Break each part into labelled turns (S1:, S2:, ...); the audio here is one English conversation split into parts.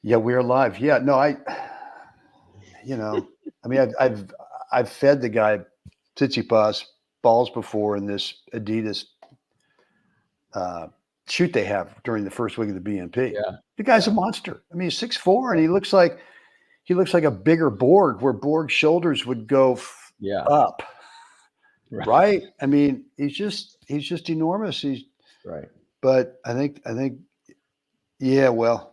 S1: Yeah, we're live. Yeah, no, you know, I mean, I've fed the guy Tsitsipas balls before in this Adidas uh, shoot they have during the first week of the BNP.
S2: Yeah,
S1: The guy's a
S2: yeah,
S1: monster. I mean, he's 6'4", and he looks like a bigger Borg, where Borg's shoulders would go
S2: yeah.
S1: up,
S2: Right,
S1: right? I mean, he's just enormous.
S2: right.
S1: But I think, yeah. Well,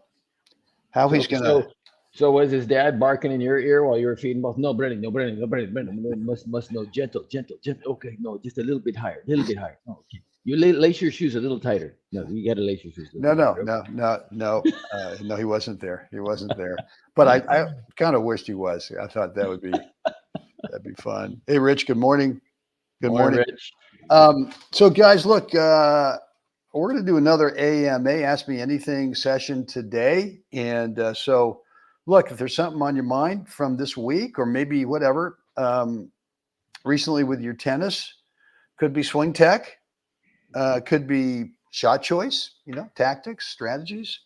S1: how
S2: So,
S1: he's gonna.
S2: so, so was his dad barking in your ear while you were feeding both? No, Brennan, no, Brennan, no, Brennan, Brennan. Must no, gentle, gentle, gentle. Okay, no, just a little bit higher, a little bit higher. Oh, okay. You lace your shoes a little tighter. No, you got to lace your shoes a little
S1: No,
S2: bit
S1: no,
S2: tighter.
S1: no, no, no, no. He wasn't there. He wasn't there. But I kind of wished he was. I thought that'd be fun. Hey, Rich. Good morning. Good
S2: Morning,
S1: morning.
S2: Rich.
S1: So, guys, look, we're going to do another AMA Ask Me Anything session today, and so look, if there's something on your mind from this week, or maybe whatever, recently with your tennis, could be swing tech, could be shot choice, tactics, strategies.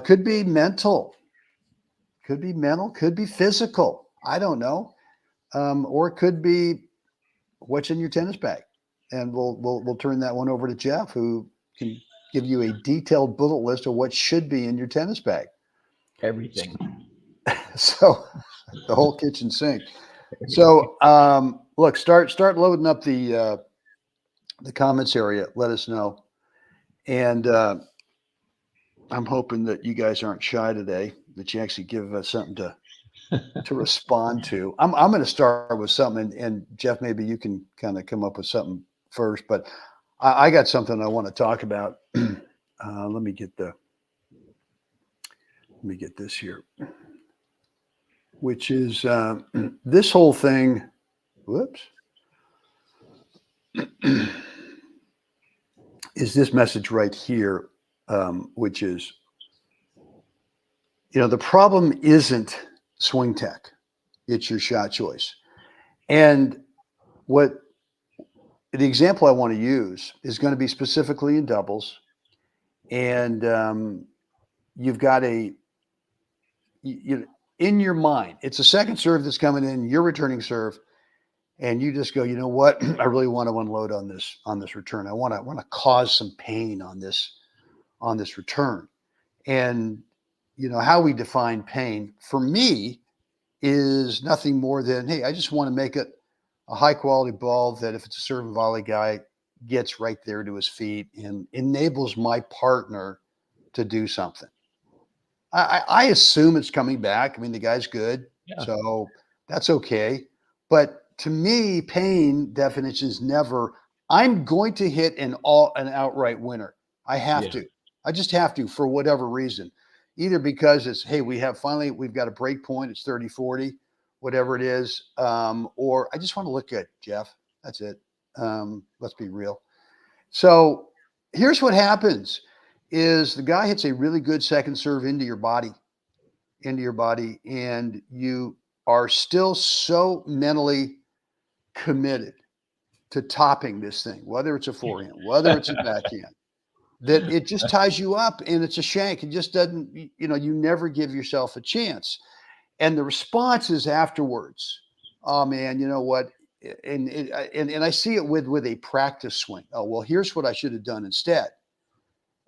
S1: Could be mental, could be physical. I don't know, or it could be what's in your tennis bag, and we'll turn that one over to Jeff, who can give you a detailed bullet list of what should be in your tennis bag.
S2: Everything.
S1: So the whole kitchen sink. So look, start loading up the comments area. Let us know, and I'm hoping that you guys aren't shy today, that you actually give us something to respond to. I'm going to start with something, and Jeff, maybe you can kind of come up with something first. But I got something I want to talk about. Let me get this here, which is this whole thing. Whoops. Is this message right here, which is, the problem isn't swing tech, it's your shot choice. And what the example I want to use is going to be specifically in doubles. And you've got in your mind, it's a second serve that's coming in, you're returning serve, and you just go, you know what? I really want to unload on this return. I want to cause some pain on this return. And how we define pain for me is nothing more than, hey, I just want to make it a high quality ball that if it's a serve and volley guy, gets right there to his feet and enables my partner to do something. I assume it's coming back. I mean, the guy's good,
S2: Yeah,
S1: so that's okay. But to me, pain definition is never, I'm going to hit an outright winner. I have
S2: yeah.
S1: to. I just have to, for whatever reason. Either because it's, hey, we've got a break point, it's 30-40, whatever it is, or I just want to look good, Jeff. That's it. Let's be real. So here's what happens is the guy hits a really good second serve into your body, and you are still so mentally committed to topping this thing, whether it's a forehand, whether it's a backhand, that it just ties you up, and it's a shank. It just doesn't, you never give yourself a chance. And the response is afterwards, oh man, you know what? And I see it with a practice swing. Oh, well, here's what I should have done instead.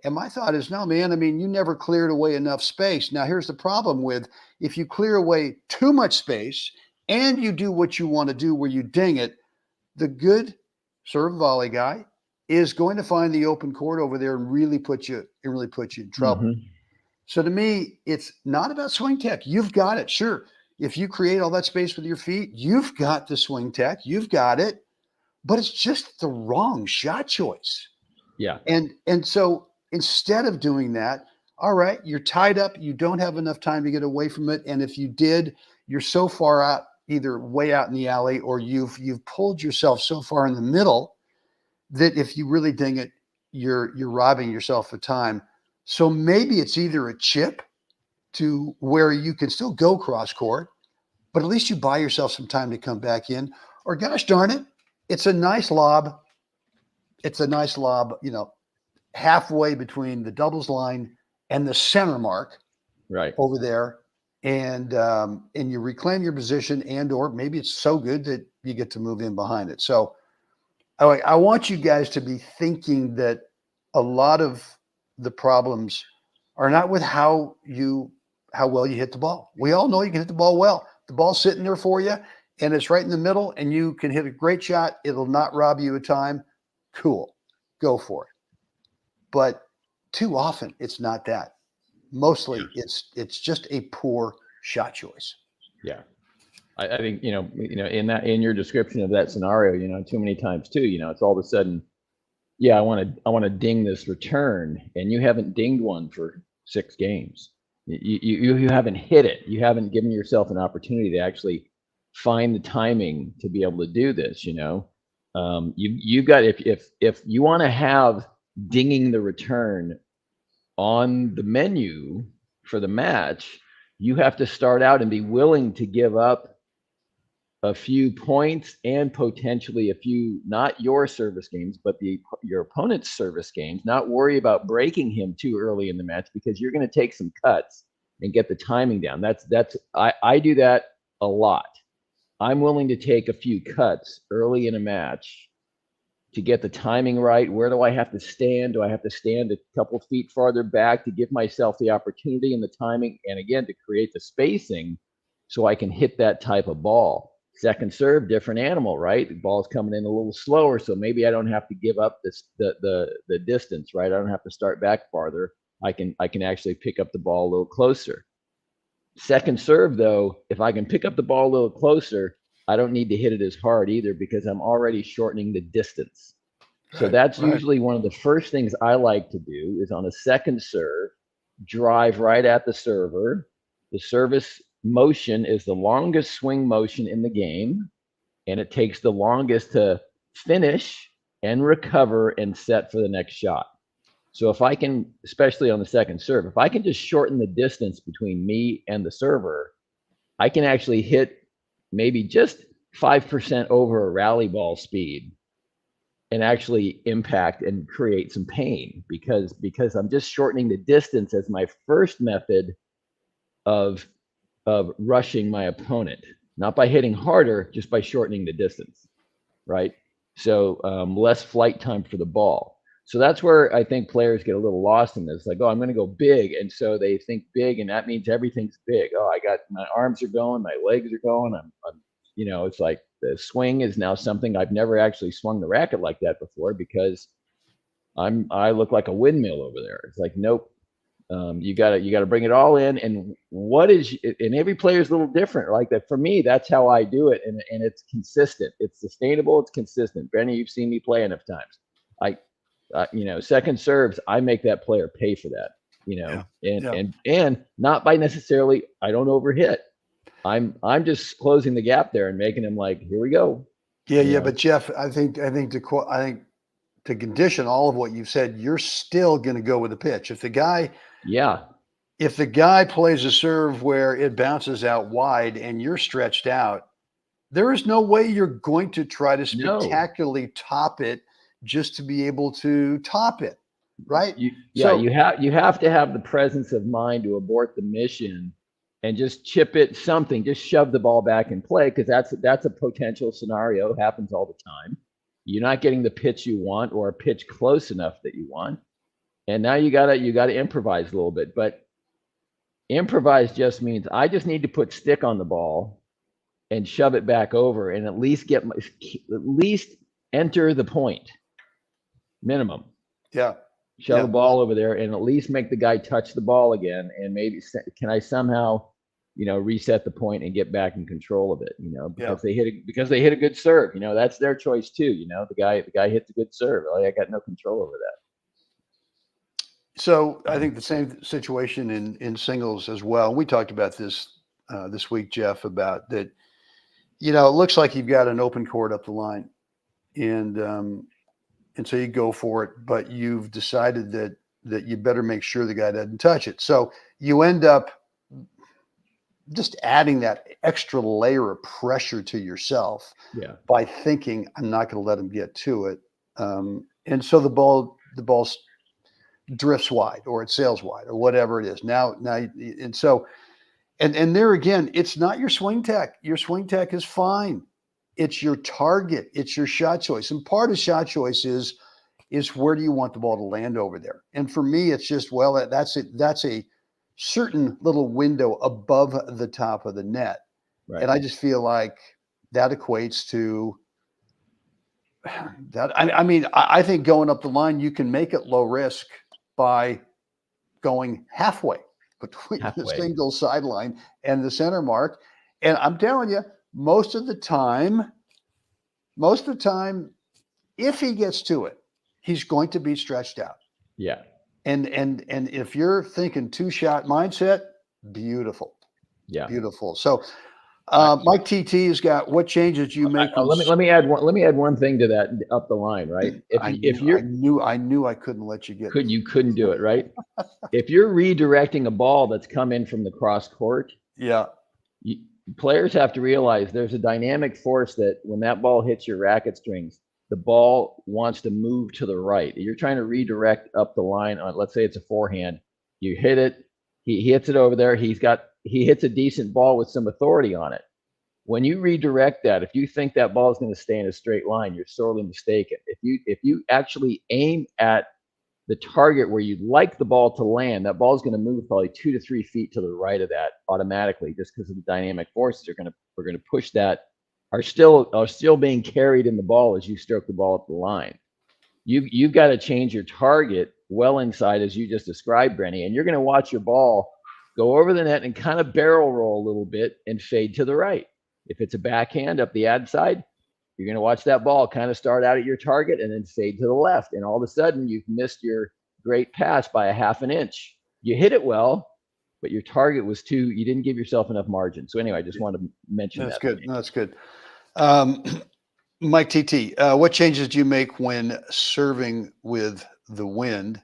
S1: And my thought is, no, man, I mean, you never cleared away enough space. Now, here's the problem with, if you clear away too much space and you do what you want to do where you ding it, the good serve volley guy is going to find the open court over there and really put you in trouble.
S2: Hmm.
S1: So to me, it's not about swing tech. You've got it. Sure. If you create all that space with your feet, you've got the swing tech. You've got it. But it's just the wrong shot choice.
S2: Yeah,
S1: And so instead of doing that, all right, you're tied up. You don't have enough time to get away from it. And if you did, you're so far out, either way out in the alley, or you've pulled yourself so far in the middle that if you really ding it, you're robbing yourself of time. So maybe it's either a chip to where you can still go cross court, but at least you buy yourself some time to come back in, or gosh darn it, it's a nice lob. It's a nice lob, halfway between the doubles line and the center mark.
S2: Right.
S1: over there, and you reclaim your position, and or maybe it's so good that you get to move in behind it. So I want you guys to be thinking that a lot of the problems are not with how well you hit the ball. We all know you can hit the ball well. The ball's sitting there for you, and it's right in the middle, and you can hit a great shot. It'll not rob you of time. Cool. Go for it. But too often it's not that. Mostly it's just a poor shot choice.
S2: Yeah. I think, in your description of that scenario, too many times too, it's all of a sudden, yeah, I want to ding this return, and you haven't dinged one for 6 games. You haven't hit it. You haven't given yourself an opportunity to actually find the timing to be able to do this. You've got, if you want to have dinging the return on the menu for the match, you have to start out and be willing to give up a few points and potentially a few, not your service games, but your opponent's service games. Not worry about breaking him too early in the match, because you're going to take some cuts and get the timing down. I do that a lot. I'm willing to take a few cuts early in a match to get the timing right. Where do I have to stand? Do I have to stand a couple feet farther back to give myself the opportunity and the timing, and again, to create the spacing so I can hit that type of ball? Second serve, different animal, right? The ball's coming in a little slower, so maybe I don't have to give up the distance, right? I don't have to start back farther. I can actually pick up the ball a little closer. Second serve, though, if I can pick up the ball a little closer, I don't need to hit it as hard either, because I'm already shortening the distance. So that's usually one of the first things I like to do, is on a second serve, drive right at the server. The service motion is the longest swing motion in the game, and it takes the longest to finish and recover and set for the next shot. So if I can, especially on the second serve, if I can just shorten the distance between me and the server, I can actually hit maybe just 5% over a rally ball speed and actually impact and create some pain, because I'm just shortening the distance as my first method of rushing my opponent, not by hitting harder, just by shortening the distance, right? So less flight time for the ball. So that's where I think players get a little lost in this. Like, oh, I'm going to go big, and so they think big, and that means everything's big. Oh, I got, my arms are going, my legs are going. I'm it's like the swing is now something I've never actually swung the racket like that before, because I look like a windmill over there. It's like, nope. You gotta bring it all in, and and every player is a little different like that. For me, that's how I do it, and it's consistent, it's sustainable, it's consistent. Benny, you've seen me play enough times. Second serves, I make that player pay for that, and not by necessarily, I don't overhit. I'm just closing the gap there and making him like, here we go.
S1: Yeah. But Jeff, I think to condition all of what you've said, you're still going to go with the pitch. If the guy plays a serve where it bounces out wide and you're stretched out, there is no way you're going to try to spectacularly top it just to be able to top it, right?
S2: You have to have the presence of mind to abort the mission and just chip it something, just shove the ball back in play, because that's a potential scenario. It happens all the time. You're not getting the pitch you want, or a pitch close enough that you want, and now you gotta improvise a little bit. But improvise just means I just need to put stick on the ball and shove it back over, and at least enter the point minimum.
S1: Yeah.
S2: Shove the ball over there and at least make the guy touch the ball again, and maybe can I somehow reset the point and get back in control of it, because they hit a good serve, that's their choice too. The guy hits a good serve. I got no control over that.
S1: So I think the same situation in singles as well. We talked about this this week, Jeff, about that. It looks like you've got an open court up the line, and so you go for it, but you've decided that you better make sure the guy doesn't touch it. So you end up just adding that extra layer of pressure to yourself by thinking, I'm not going to let him get to it. And so the ball's drifts wide or it sails wide or whatever it is. And so, and there again, it's not your swing tech. Your swing tech is fine. It's your target. It's your shot choice. And part of shot choice is where do you want the ball to land over there? And for me, it's just, well, that's a certain little window above the top of the net.
S2: Right.
S1: And I just feel like that equates to that. I mean, I think going up the line, you can make it low risk by going halfway between the single sideline and the center mark. And I'm telling you, most of the time, if he gets to it, he's going to be stretched out.
S2: Yeah.
S1: And if you're thinking 2-shot mindset, beautiful.
S2: Yeah.
S1: Beautiful. So Mike TT has got, what changes you make?
S2: Let me add one thing to that up the line, right?
S1: I knew I couldn't let you get
S2: you couldn't do it, right? If you're redirecting a ball that's come in from the cross court,
S1: yeah,
S2: players have to realize there's a dynamic force that when that ball hits your racket strings, the ball wants to move to the right. You're trying to redirect up the line on, let's say it's a forehand. You hit it, he hits it over there. He hits a decent ball with some authority on it. When you redirect that, if you think that ball is going to stay in a straight line, you're sorely mistaken. If you actually aim at the target where you'd like the ball to land, that ball is going to move probably 2 to 3 feet to the right of that automatically, just because of the dynamic forces are going to push that, are still being carried in the ball as you stroke the ball up the line. You've got to change your target well inside, as you just described, Brenny, and you're going to watch your ball go over the net and kind of barrel roll a little bit and fade to the right. If it's a backhand up the ad side, you're going to watch that ball kind of start out at your target and then fade to the left. And all of a sudden, you've missed your great pass by a half an inch. You hit it well, but your target was you didn't give yourself enough margin. So anyway, I just wanted to mention
S1: that's
S2: that.
S1: Good. That's good. Mike TT, what changes do you make when serving with the wind?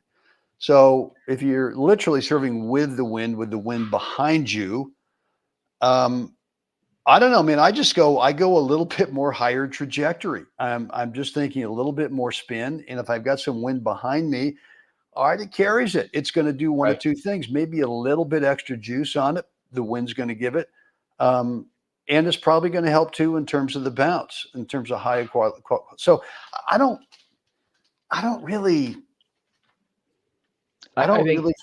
S1: So if you're literally serving with the wind behind you, I don't know, man. I go a little bit more higher trajectory. I'm just thinking a little bit more spin. And if I've got some wind behind me, all right, it carries it. It's going to do one of two things, maybe a little bit extra juice on it. The wind's going to give it. And it's probably going to help too in terms of the bounce, in terms of high quality. So I don't really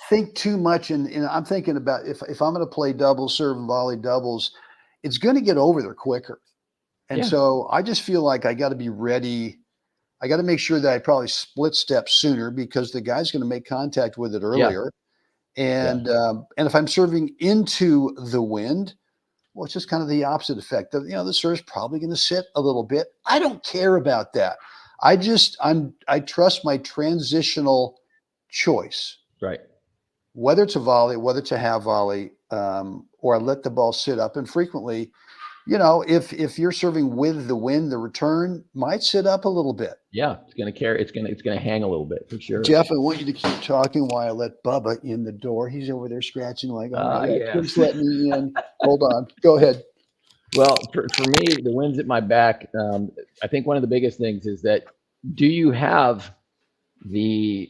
S1: think too much. And I'm thinking about if I'm going to play doubles, serve and volley doubles, it's going to get over there quicker. And so I just feel like I got to be ready. I got to make sure that I probably split step sooner because the guy's going to make contact with it earlier. And if I'm serving into the wind, well, it's just kind of the opposite effect. The serve's probably going to sit a little bit. I don't care about that. I trust my transitional choice.
S2: Right.
S1: Whether it's a volley, whether it's a half volley, or I let the ball sit up. And frequently, if you're serving with the wind, the return might sit up a little bit.
S2: Yeah, it's going to carry. It's going to hang a little bit for sure.
S1: Jeff, I want you to keep talking while I let Bubba in the door. He's over there scratching like, please let me in. Hold on. Go ahead.
S2: Well, for me, the wind's at my back. I think one of the biggest things is that do you have the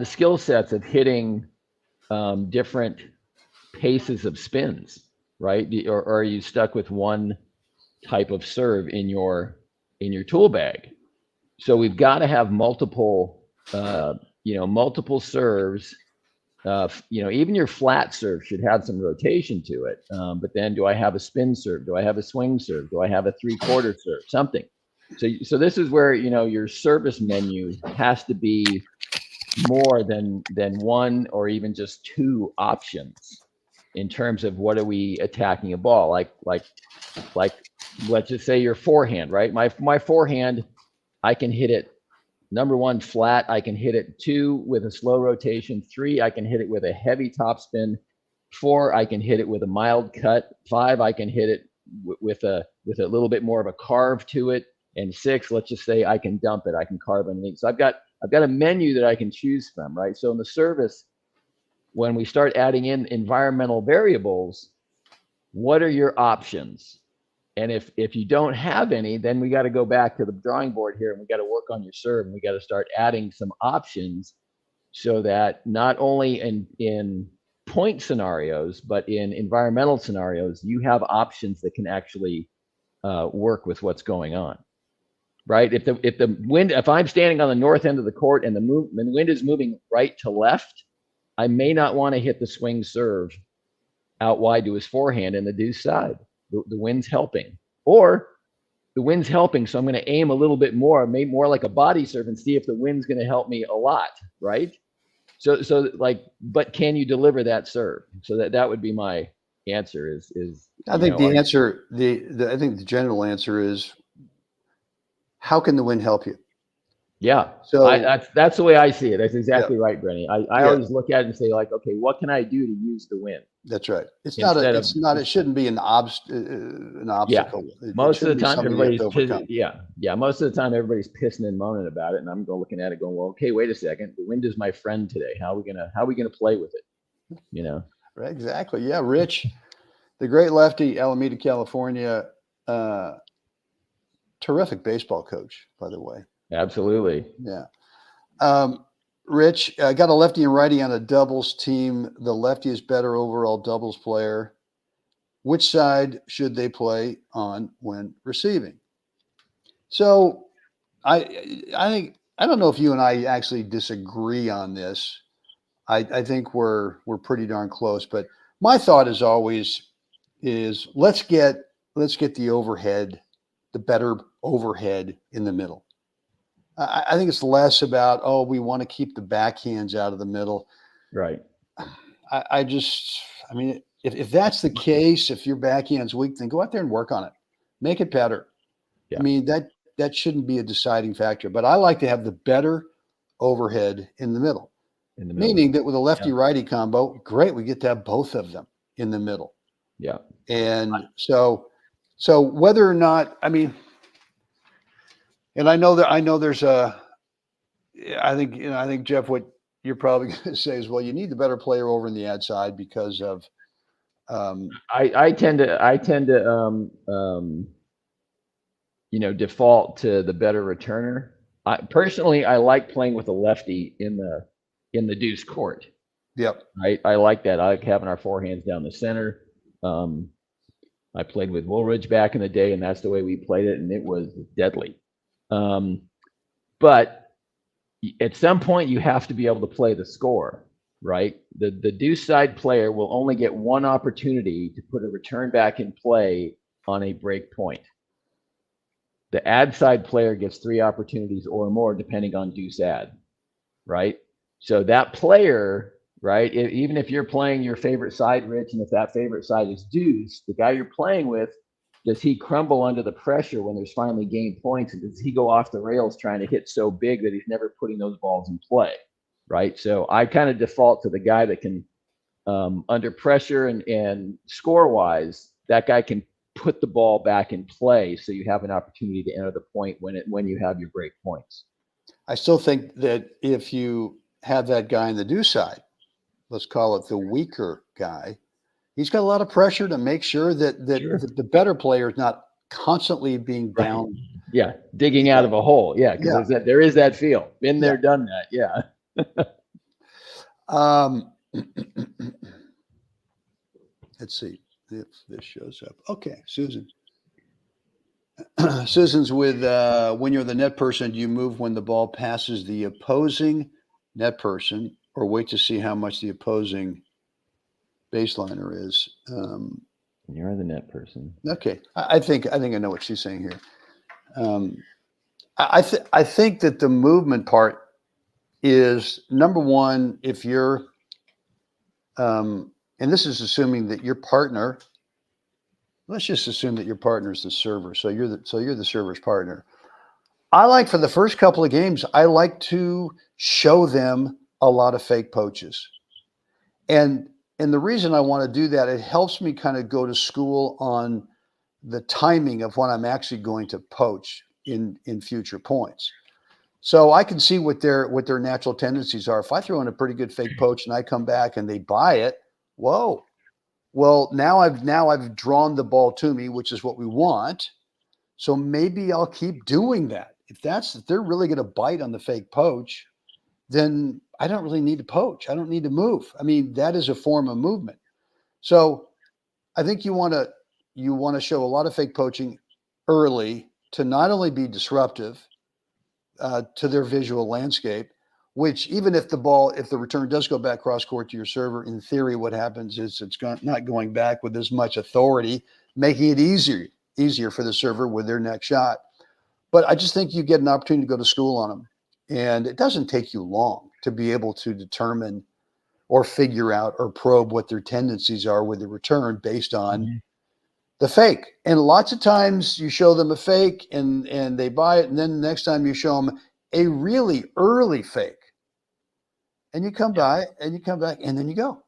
S2: skill sets of hitting different paces of spins, right? Or are you stuck with one type of serve in your tool bag? So we've got to have multiple serves. Even your flat serve should have some rotation to it. But then, do I have a spin serve? Do I have a swing serve? Do I have a 3/4 serve? Something. So this is where your service menu has to be more than one or even just two options in terms of what are we attacking a ball. Like let's just say your forehand, right? My forehand, I can hit it, number one, flat. I can hit it 2 with a slow rotation. 3, I can hit it with a heavy topspin. 4, I can hit it with a mild cut. 5, I can hit it with a little bit more of a carve to it. And 6, let's just say I can dump it. I can carve underneath. So I've got a menu that I can choose from, right? So in the service, when we start adding in environmental variables, what are your options? And if you don't have any, then we got to go back to the drawing board here and we got to work on your serve and we got to start adding some options so that not only in point scenarios, but in environmental scenarios, you have options that can actually work with what's going on, right? If the wind, if I'm standing on the north end of the court and the wind is moving right to left, I may not want to hit the swing serve out wide to his forehand and the deuce side. The wind's helping, or the wind's helping, so I'm going to aim a little bit more, maybe more like a body serve, and see if the wind's going to help me a lot, right? So like, but can you deliver that serve? So that would be my answer. Is
S1: I think the answer, I think the general answer is, how can the wind help you?
S2: Yeah. So that's the way I see it. That's exactly right, Brenny. I always look at it and say, like, okay, what can I do to use the wind?
S1: That's right. It's not. It shouldn't be an obstacle.
S2: Yeah. Most of the time, everybody's most of the time, everybody's pissing and moaning about it, and I'm looking at it, going, well, okay, wait a second. The wind is my friend today. How are we gonna play with it? You know.
S1: Right. Exactly. Yeah. Rich, the great lefty, Alameda, California, terrific baseball coach, by the way.
S2: Absolutely.
S1: Yeah. Rich, I got a lefty and righty on a doubles team. The lefty is better overall doubles player. Which side should they play on when receiving? So I think, I don't know if you and I actually disagree on this. I think we're pretty darn close, but my thought is always is let's get the overhead, the better overhead in the middle. I think it's less about, oh, we want to keep the backhands out of the middle.
S2: Right.
S1: I mean, if that's the case, if your backhand's weak, then go out there and work on it. Make it better. Yeah. I mean, that shouldn't be a deciding factor. But I like to have the better overhead in the middle. Meaning that with a lefty-righty combo, great, we get to have both of them in the middle.
S2: Yeah.
S1: And so whether or not, I mean, and I know there's I think Jeff, what you're probably going to say is, well, you need the better player over in the ad side because of.
S2: I tend to default to the better returner. Personally, I like playing with a lefty in the deuce court.
S1: Yep.
S2: Right. I like that. I like having our forehands down the center. I played with Woolridge back in the day, and that's the way we played it, and it was deadly. But at some point, you have to be able to play the score, right? The deuce side player will only get one opportunity to put a return back in play on a break point. The ad side player gets 3 opportunities or more, depending on deuce ad, right? So that player, right, even if you're playing your favorite side, Rich, and if that favorite side is deuce, the guy you're playing with, does he crumble under the pressure when there's finally game points? And does he go off the rails trying to hit so big that he's never putting those balls in play, right? So I kind of default to the guy that can, under pressure and score-wise, that guy can put the ball back in play so you have an opportunity to enter the point when you have your break points.
S1: I still think that if you have that guy in the deuce side, let's call it the weaker guy, he's got a lot of pressure to make sure that the better player is not constantly being down.
S2: Right. Yeah, digging out of a hole. Yeah, because there is that feel. Been there, done that. Yeah.
S1: Let's see if this shows up. Okay, Susan. Susan's with when you're the net person, do you move when the ball passes the opposing net person, or wait to see how much the opposing baseliner is?
S2: You're the net person.
S1: Okay, I think I know what she's saying here. I think that the movement part is number one. If you're, and this is assuming that your partner. Let's just assume that your partner is the server. So you're the server's partner. I like, for the first couple of games, I like to show them a lot of fake poaches. And the reason I want to do that, it helps me kind of go to school on the timing of when I'm actually going to poach in future points. So I can see what their natural tendencies are. If I throw in a pretty good fake poach and I come back and they buy it, whoa. Well, now I've drawn the ball to me, which is what we want. So maybe I'll keep doing that. If they're really going to bite on the fake poach, then I don't really need to poach. I don't need to move. I mean, that is a form of movement. So I think you want to show a lot of fake poaching early to not only be disruptive to their visual landscape, which even if the return does go back cross court to your server, in theory, what happens is it's not going back with as much authority, making it easier for the server with their next shot. But I just think you get an opportunity to go to school on them, and it doesn't take you long to be able to determine or figure out or probe what their tendencies are with the return based on the fake. And lots of times you show them a fake and they buy it, and then the next time you show them a really early fake, and you come by and you come back and then you go,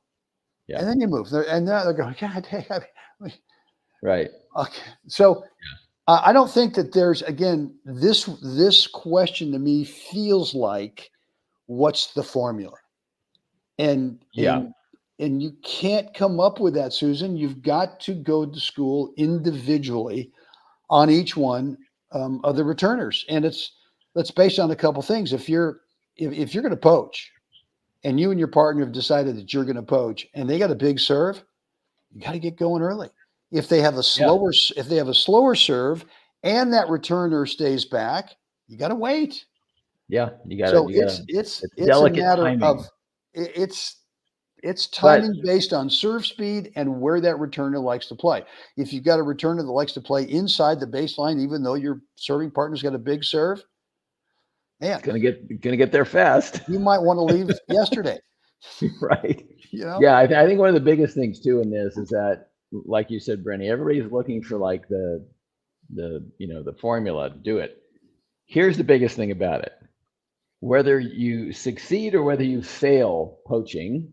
S1: and then you move. And now they're going, God, hey,
S2: right.
S1: Okay, so I don't think that there's, again, this question to me feels like, what's the formula? And you can't come up with that, Susan. You've got to go to school individually on each one of the returners, and that's based on a couple things. If you're going to poach, and you and your partner have decided that you're going to poach, and they got a big serve, you got to get going early. If they have a slower serve, and that returner stays back, you got to wait.
S2: Yeah, you got
S1: So
S2: to.
S1: it's
S2: delicate
S1: a matter
S2: timing.
S1: of it's timing based on serve speed and where that returner likes to play. If you've got a returner that likes to play inside the baseline, even though your serving partner's got a big serve, man,
S2: it's gonna get there fast.
S1: You might want to leave yesterday.
S2: Right.
S1: You know?
S2: Yeah, I think one of the biggest things too in this is that, like you said, Brenny, everybody's looking for like the formula to do it. Here's the biggest thing about it. Whether you succeed or whether you fail poaching,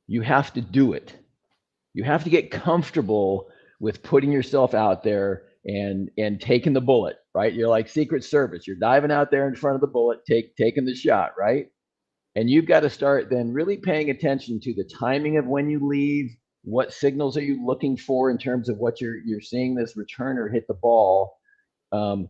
S2: you have to do it. You have to get comfortable with putting yourself out there and taking the bullet, right? You're like Secret Service. You're diving out there in front of the bullet, taking the shot, right? And you've got to start then really paying attention to the timing of when you leave. What signals are you looking for in terms of what you're seeing this returner hit the ball? When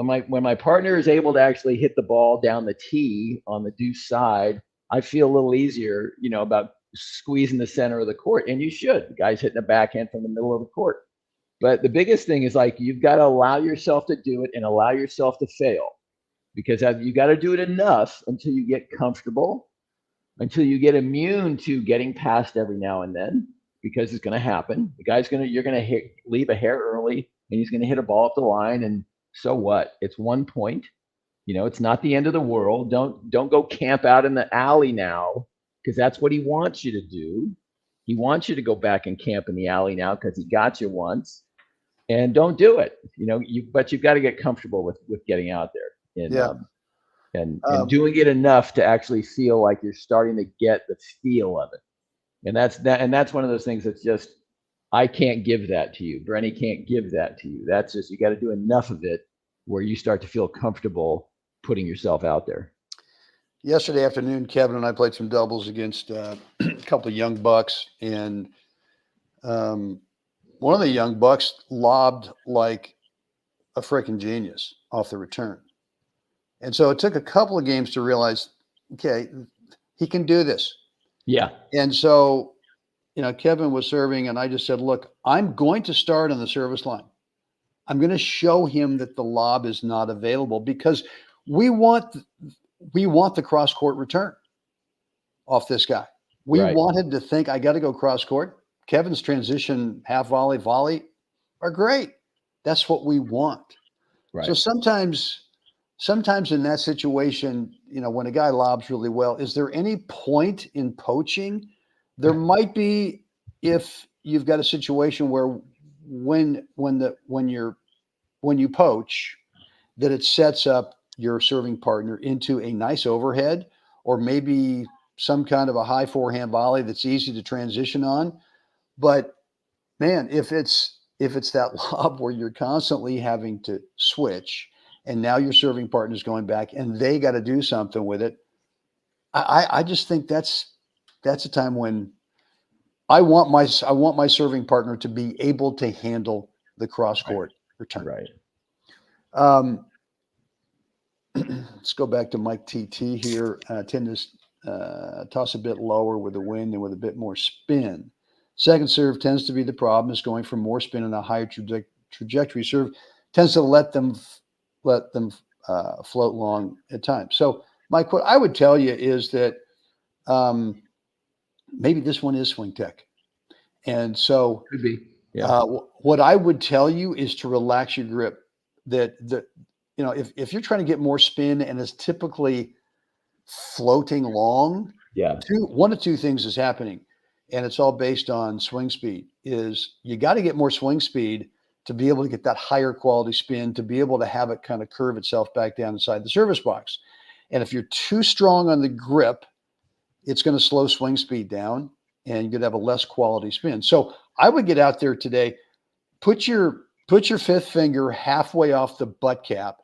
S2: my partner is able to actually hit the ball down the tee on the deuce side, I feel a little easier, about squeezing the center of the court. And you should. The guy's hitting a backhand from the middle of the court. But the biggest thing is, like, you've got to allow yourself to do it and allow yourself to fail, because you got to do it enough until you get comfortable, until you get immune to getting past every now and then, because it's going to happen. You're going to leave a hair early, and he's going to hit a ball up the line, and so what? It's 1 point. It's not the end of the world. Don't go camp out in the alley now, because that's what he wants you to do. He wants you to go back and camp in the alley now because he got you once, and don't do it. But you've got to get comfortable with getting out there and doing it enough to actually feel like you're starting to get the feel of it. And that's one of those things that's just, I can't give that to you. Brenny can't give that to you. That's just, you got to do enough of it where you start to feel comfortable putting yourself out there.
S1: Yesterday afternoon, Kevin and I played some doubles against a couple of young bucks, and one of the young bucks lobbed like a freaking genius off the return. And so it took a couple of games to realize, okay, he can do this.
S2: Yeah.
S1: And so, Kevin was serving, and I just said, look, I'm going to start on the service line. I'm going to show him that the lob is not available, because we want the cross court return off this guy. We want him to think, I got to go cross court. Kevin's transition, half volley are great. That's what we want.
S2: Right.
S1: So sometimes in that situation, when a guy lobs really well, is there any point in poaching? There might be, if you've got a situation where when you poach, that it sets up your serving partner into a nice overhead, or maybe some kind of a high forehand volley that's easy to transition on. But man, if it's that lob where you're constantly having to switch, and now your serving partner's going back and they got to do something with it, I just think that's a time when I want my serving partner to be able to handle the cross court return.
S2: Right.
S1: let's go back to Mike TT here. Tend to toss a bit lower with the wind and with a bit more spin. Second serve tends to be the problem. Is going for more spin and a higher trajectory serve tends to let them float long at times. So, Mike, what I would tell you is that maybe this one is swing tech, and so
S2: Could be. Yeah.
S1: what I would tell you is to relax your grip. If you're trying to get more spin and it's typically floating long,
S2: Yeah.
S1: one of two things is happening, and it's all based on swing speed. Is you got to get more swing speed to be able to get that higher quality spin, to be able to have it kind of curve itself back down inside the service box. And if you're too strong on the grip, it's going to slow swing speed down and you're going to have a less quality spin. So I would get out there today, put your fifth finger halfway off the butt cap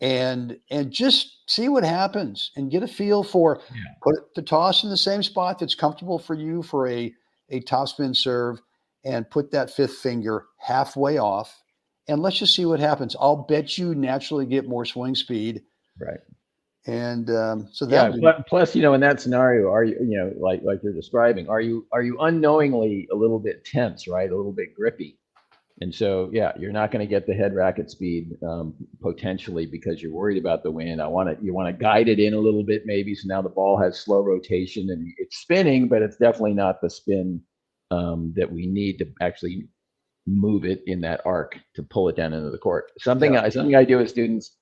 S1: and just see what happens and get a feel for put the toss in the same spot that's comfortable for you for a topspin serve, and put that fifth finger halfway off, and let's just see what happens. I'll bet you naturally get more swing speed.
S2: Right.
S1: And so that
S2: plus, in that scenario, are you, like you're describing, are you unknowingly a little bit tense, right? A little bit grippy. And so, you're not going to get the head racket speed potentially because you're worried about the wind. You want to guide it in a little bit maybe. So now the ball has slow rotation and it's spinning, but it's definitely not the spin that we need to actually move it in that arc to pull it down into the court. Something I do with students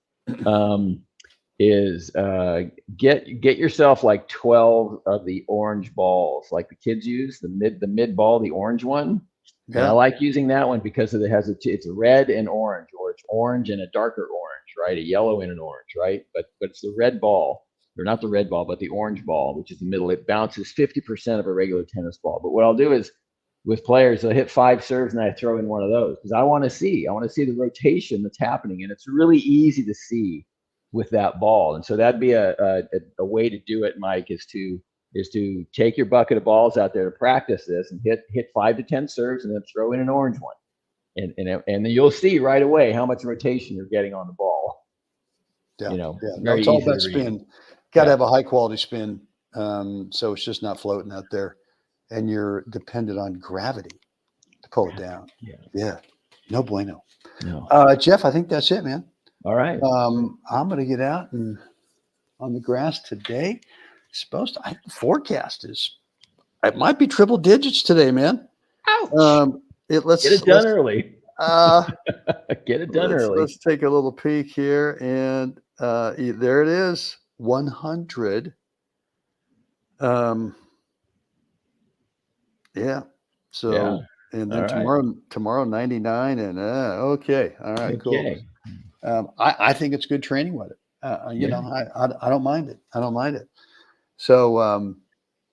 S2: is get yourself like 12 of the orange balls, like the kids use, the mid ball, the orange one. Yeah. And I like using that one because it's a red and orange, or it's orange and a darker orange, right? A yellow and an orange, right? But it's the red ball, or not the red ball, but the orange ball, which is the middle. It bounces 50% of a regular tennis ball. But what I'll do is with players, I'll hit 5 serves and I throw in one of those because I want to see the rotation that's happening, and it's really easy to see with that ball. And so that'd be a way to do it, Mike, is to take your bucket of balls out there to practice this and hit 5 to 10 serves and then throw in an orange one. And then you'll see right away how much rotation you're getting on the ball.
S1: No, it's all about spin. Got to have a high quality spin. So it's just not floating out there, and you're dependent on gravity to pull it down. Yeah. No bueno. No. Jeff, I think that's it, man.
S2: All right.
S1: I'm going to get out and on the grass today. The forecast it might be triple digits today, man.
S2: Ouch. Get it done early. Get it done early.
S1: Let's take a little peek here, and there it is, 100. So and then tomorrow 99, and okay, all right, cool. I think it's good training weather. I don't mind it. I don't mind it. So,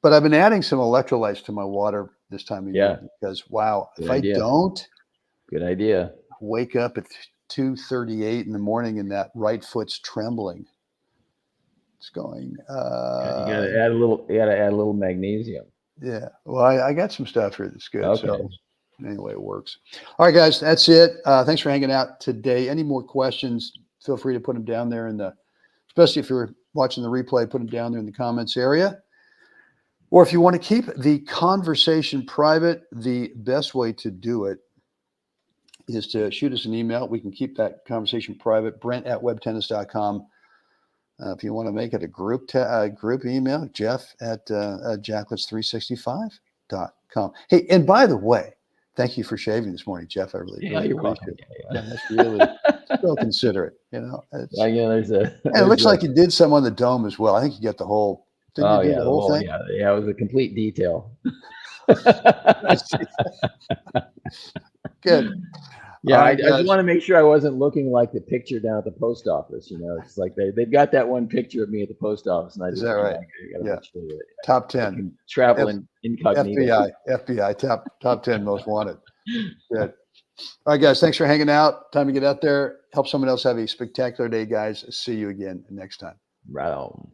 S1: but I've been adding some electrolytes to my water this time of year because I don't,
S2: good idea.
S1: Wake up at 2:38 in the morning and that right foot's trembling. It's going.
S2: You gotta add a little magnesium.
S1: Yeah. Well, I got some stuff here that's good. Okay. So anyway, it works. All right, guys, that's it. Thanks for hanging out today. Any more questions? Feel free to put them down there especially if you're watching the replay, put them down there in the comments area. Or if you want to keep the conversation private, the best way to do it is to shoot us an email. We can keep that conversation private, Brent@webtennis.com. If you want to make it a group email, Jeff@jacklets365.com. Hey, and by the way, thank you for shaving this morning, Jeff. I really appreciate it. That's really so considerate. It looks like you did some on the dome as well. I think you got the whole. Didn't you do the whole thing?
S2: Yeah, it was a complete detail.
S1: Good.
S2: Yeah, I just want to make sure I wasn't looking like the picture down at the post office. It's like they've got that one picture of me at the post office, and
S1: is that right?
S2: Sure
S1: top 10
S2: traveling incognito.
S1: FBI top 10 most wanted. Good. All right, guys. Thanks for hanging out. Time to get out there. Help someone else have a spectacular day, guys. See you again next time.
S2: Right on.